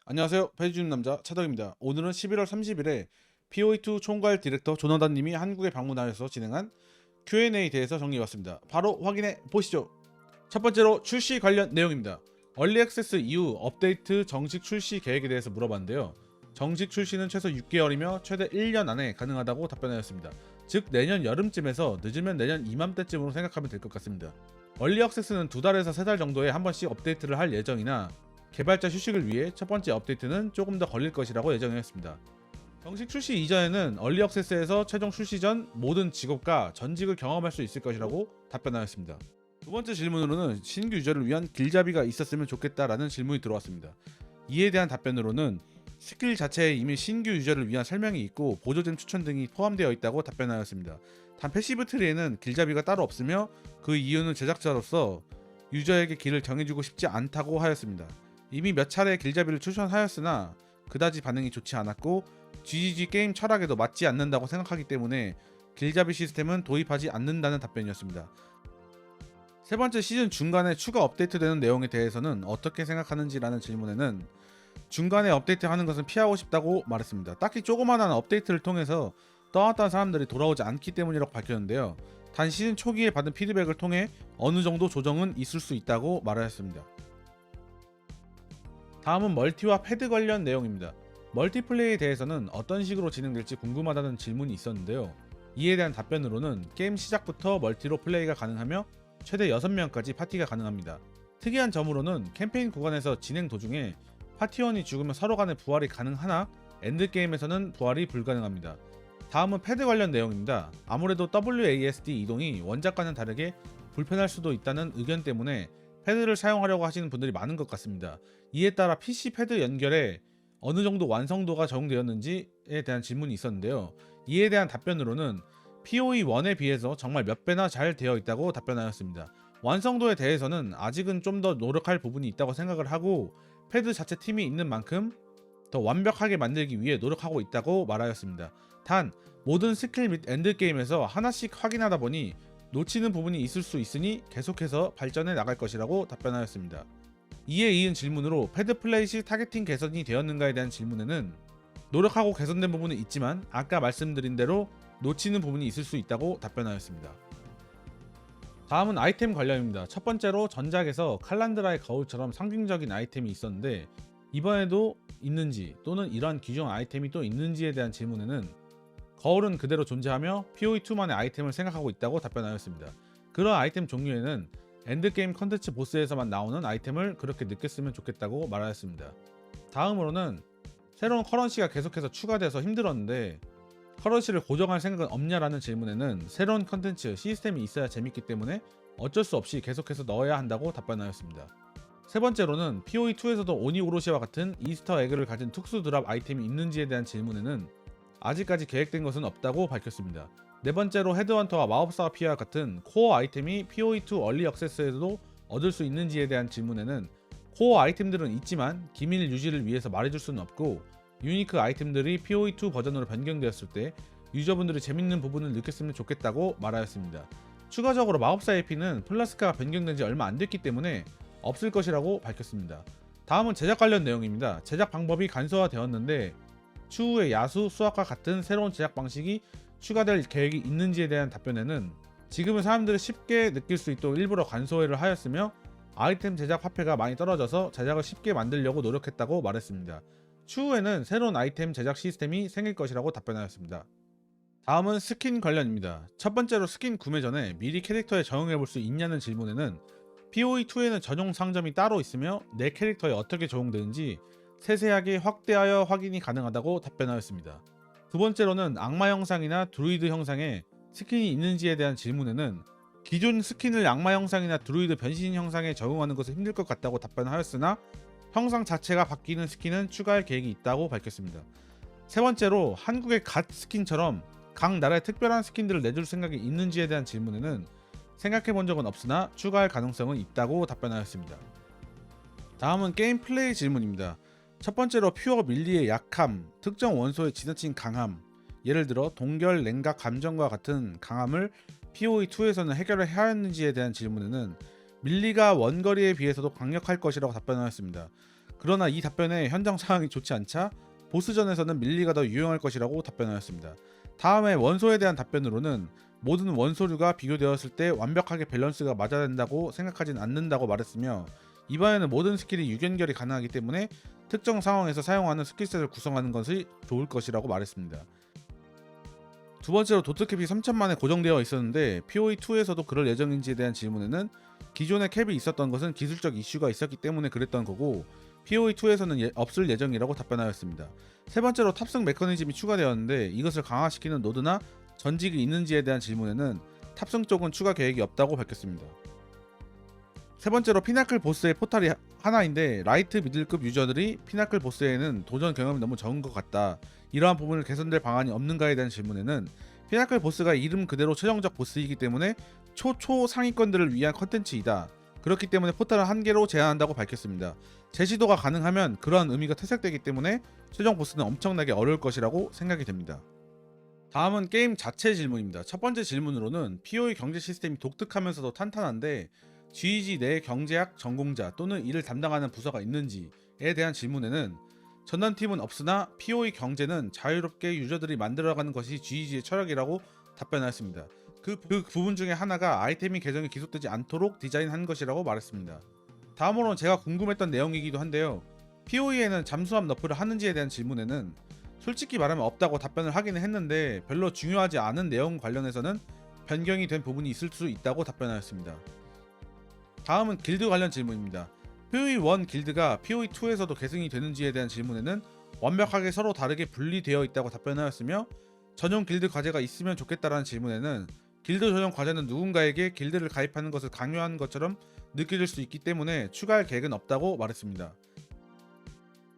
안녕하세요. 패주는 남자 차덕입니다. 오늘은 11월 30일에 POE2 총괄 디렉터 조나단님이 한국에 방문하여서 진행한 Q&A에 대해서 정리해봤습니다. 바로 확인해 보시죠. 첫 번째로 출시 관련 내용입니다. 얼리 액세스 이후 업데이트 정식 출시 계획에 대해서 물어봤는데요. 정식 출시는 최소 6개월이며 최대 1년 안에 가능하다고 답변하였습니다. 즉 내년 여름쯤에서 늦으면 내년 이맘때쯤으로 생각하면 될 것 같습니다. 얼리 액세스는 2달에서 3달 정도에 한 번씩 업데이트를 할 예정이나 개발자 휴식을 위해 첫 번째 업데이트는 조금 더 걸릴 것이라고 예정했습니다. 정식 출시 이전에는 얼리 액세스에서 최종 출시 전 모든 직업과 전직을 경험할 수 있을 것이라고 답변하였습니다. 두 번째 질문으로는 신규 유저를 위한 길잡이가 있었으면 좋겠다라는 질문이 들어왔습니다. 이에 대한 답변으로는 스킬 자체에 이미 신규 유저를 위한 설명이 있고 보조잼 추천 등이 포함되어 있다고 답변하였습니다. 단 패시브 트리에는 길잡이가 따로 없으며 그 이유는 제작자로서 유저에게 길을 정해주고 싶지 않다고 하였습니다. 이미 몇 차례 길잡이를 추천하였으나 그다지 반응이 좋지 않았고 GGG 게임 철학에도 맞지 않는다고 생각하기 때문에 길잡이 시스템은 도입하지 않는다는 답변이었습니다. 세 번째, 시즌 중간에 추가 업데이트되는 내용에 대해서는 어떻게 생각하는지라는 질문에는 중간에 업데이트하는 것은 피하고 싶다고 말했습니다. 딱히 조그마한 업데이트를 통해서 떠났던 사람들이 돌아오지 않기 때문이라고 밝혔는데요. 단 시즌 초기에 받은 피드백을 통해 어느 정도 조정은 있을 수 있다고 말하였습니다. 다음은 멀티와 패드 관련 내용입니다. 멀티플레이에 대해서는 어떤 식으로 진행될지 궁금하다는 질문이 있었는데요. 이에 대한 답변으로는 게임 시작부터 멀티로 플레이가 가능하며 최대 6명까지 파티가 가능합니다. 특이한 점으로는 캠페인 구간에서 진행 도중에 파티원이 죽으면 서로 간의 부활이 가능하나 엔드게임에서는 부활이 불가능합니다. 다음은 패드 관련 내용입니다. 아무래도 WASD 이동이 원작과는 다르게 불편할 수도 있다는 의견 때문에 패드를 사용하려고 하시는 분들이 많은 것 같습니다. 이에 따라 PC 패드 연결에 어느 정도 완성도가 적용되었는지에 대한 질문이 있었는데요. 이에 대한 답변으로는 POE1에 비해서 정말 몇 배나 잘 되어 있다고 답변하였습니다. 완성도에 대해서는 아직은 좀 더 노력할 부분이 있다고 생각을 하고 패드 자체 팀이 있는 만큼 더 완벽하게 만들기 위해 노력하고 있다고 말하였습니다. 단 모든 스킬 및 엔드게임에서 하나씩 확인하다 보니 놓치는 부분이 있을 수 있으니 계속해서 발전해 나갈 것이라고 답변하였습니다. 이에 이은 질문으로 패드 플레이 시 타겟팅 개선이 되었는가에 대한 질문에는 노력하고 개선된 부분은 있지만 아까 말씀드린 대로 놓치는 부분이 있을 수 있다고 답변하였습니다. 다음은 아이템 관련입니다. 첫 번째로 전작에서 칼란드라의 거울처럼 상징적인 아이템이 있었는데 이번에도 있는지 또는 이러한 기존 아이템이 또 있는지에 대한 질문에는 거울은 그대로 존재하며 POE2만의 아이템을 생각하고 있다고 답변하였습니다. 그런 아이템 종류에는 엔드게임 컨텐츠 보스에서만 나오는 아이템을 그렇게 느꼈으면 좋겠다고 말하였습니다. 다음으로는 새로운 커런시가 계속해서 추가돼서 힘들었는데 커런시를 고정할 생각은 없냐라는 질문에는 새로운 컨텐츠 시스템이 있어야 재밌기 때문에 어쩔 수 없이 계속해서 넣어야 한다고 답변하였습니다. 세 번째로는 POE2에서도 오니 오로시와 같은 이스터 에그를 가진 특수 드랍 아이템이 있는지에 대한 질문에는 아직까지 계획된 것은 없다고 밝혔습니다. 네 번째로 헤드헌터와 마법사 피아와 같은 코어 아이템이 POE2 얼리 액세스에서도 얻을 수 있는지에 대한 질문에는 코어 아이템들은 있지만 기밀 유지를 위해서 말해줄 수는 없고 유니크 아이템들이 POE2 버전으로 변경되었을 때 유저분들이 재밌는 부분을 느꼈으면 좋겠다고 말하였습니다. 추가적으로 마법사 AP는 플라스카가 변경된 지 얼마 안 됐기 때문에 없을 것이라고 밝혔습니다. 다음은 제작 관련 내용입니다. 제작 방법이 간소화되었는데 추후에 야수, 수학과 같은 새로운 제작 방식이 추가될 계획이 있는지에 대한 답변에는 지금은 사람들이 쉽게 느낄 수 있도록 일부러 간소화를 하였으며 아이템 제작 화폐가 많이 떨어져서 제작을 쉽게 만들려고 노력했다고 말했습니다. 추후에는 새로운 아이템 제작 시스템이 생길 것이라고 답변하였습니다. 다음은 스킨 관련입니다. 첫 번째로 스킨 구매 전에 미리 캐릭터에 적용해 볼 수 있냐는 질문에는 POE2에는 전용 상점이 따로 있으며 내 캐릭터에 어떻게 적용되는지 세세하게 확대하여 확인이 가능하다고 답변하였습니다. 두 번째로는 악마 형상이나 드루이드 형상에 스킨이 있는지에 대한 질문에는 기존 스킨을 악마 형상이나 드루이드 변신 형상에 적용하는 것은 힘들 것 같다고 답변하였으나 형상 자체가 바뀌는 스킨은 추가할 계획이 있다고 밝혔습니다. 세 번째로 한국의 갓 스킨처럼 각 나라의 특별한 스킨들을 내줄 생각이 있는지에 대한 질문에는 생각해 본 적은 없으나 추가할 가능성은 있다고 답변하였습니다. 다음은 게임 플레이 질문입니다. 첫 번째로 퓨어 밀리의 약함, 특정 원소의 지나친 강함, 예를 들어 동결, 냉각, 감정과 같은 강함을 POE2에서는 해결을 해야 했는지에 대한 질문에는 밀리가 원거리에 비해서도 강력할 것이라고 답변하였습니다. 그러나 이 답변에 현장 상황이 좋지 않자 보스전에서는 밀리가 더 유용할 것이라고 답변하였습니다. 다음에 원소에 대한 답변으로는 모든 원소류가 비교되었을 때 완벽하게 밸런스가 맞아야 된다고 생각하진 않는다고 말했으며, 이번에는 모든 스킬이 유견결이 가능하기 때문에 특정 상황에서 사용하는 스킬셋을 구성하는 것이 좋을 것이라고 말했습니다. 두 번째로 도트캡이 3000만에 고정되어 있었는데 PoE2에서도 그럴 예정인지에 대한 질문에는 기존에 캡이 있었던 것은 기술적 이슈가 있었기 때문에 그랬던 거고 PoE2에서는 없을 예정이라고 답변하였습니다. 세 번째로 탑승 메커니즘이 추가되었는데 이것을 강화시키는 노드나 전직이 있는지에 대한 질문에는 탑승 쪽은 추가 계획이 없다고 밝혔습니다. 세 번째로 피나클 보스의 포탈이 하나인데 라이트 미들급 유저들이 피나클 보스에는 도전 경험이 너무 적은 것 같다, 이러한 부분을 개선될 방안이 없는가에 대한 질문에는 피나클 보스가 이름 그대로 최종적 보스이기 때문에 초초 상위권들을 위한 컨텐츠이다, 그렇기 때문에 포탈은 한 개로 제한한다고 밝혔습니다. 재시도가 가능하면 그러한 의미가 퇴색되기 때문에 최종 보스는 엄청나게 어려울 것이라고 생각이 됩니다. 다음은 게임 자체 질문입니다. 첫 번째 질문으로는 PoE 경제 시스템이 독특하면서도 탄탄한데 GEG 내 경제학 전공자 또는 이를 담당하는 부서가 있는지에 대한 질문에는 전담팀은 없으나 PoE 경제는 자유롭게 유저들이 만들어가는 것이 GEG의 철학이라고 답변하였습니다. 그 부분 중에 하나가 아이템이 계정에 기속되지 않도록 디자인한 것이라고 말했습니다. 다음으로는 제가 궁금했던 내용이기도 한데요. PoE에는 잠수함 너프를 하는지에 대한 질문에는 솔직히 말하면 없다고 답변을 하기는 했는데 별로 중요하지 않은 내용 관련해서는 변경이 된 부분이 있을 수 있다고 답변하였습니다. 다음은 길드 관련 질문입니다. PoE1 길드가 PoE2에서도 계승이 되는지에 대한 질문에는 완벽하게 서로 다르게 분리되어 있다고 답변하였으며, 전용 길드 과제가 있으면 좋겠다라는 질문에는 길드 전용 과제는 누군가에게 길드를 가입하는 것을 강요하는 것처럼 느껴질 수 있기 때문에 추가할 계획은 없다고 말했습니다.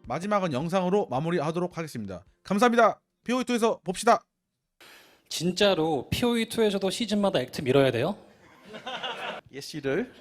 마지막은 영상으로 마무리하도록 하겠습니다. 감사합니다. PoE2에서 봅시다. 진짜로 PoE2에서도 시즌마다 액트 밀어야 돼요? 예시를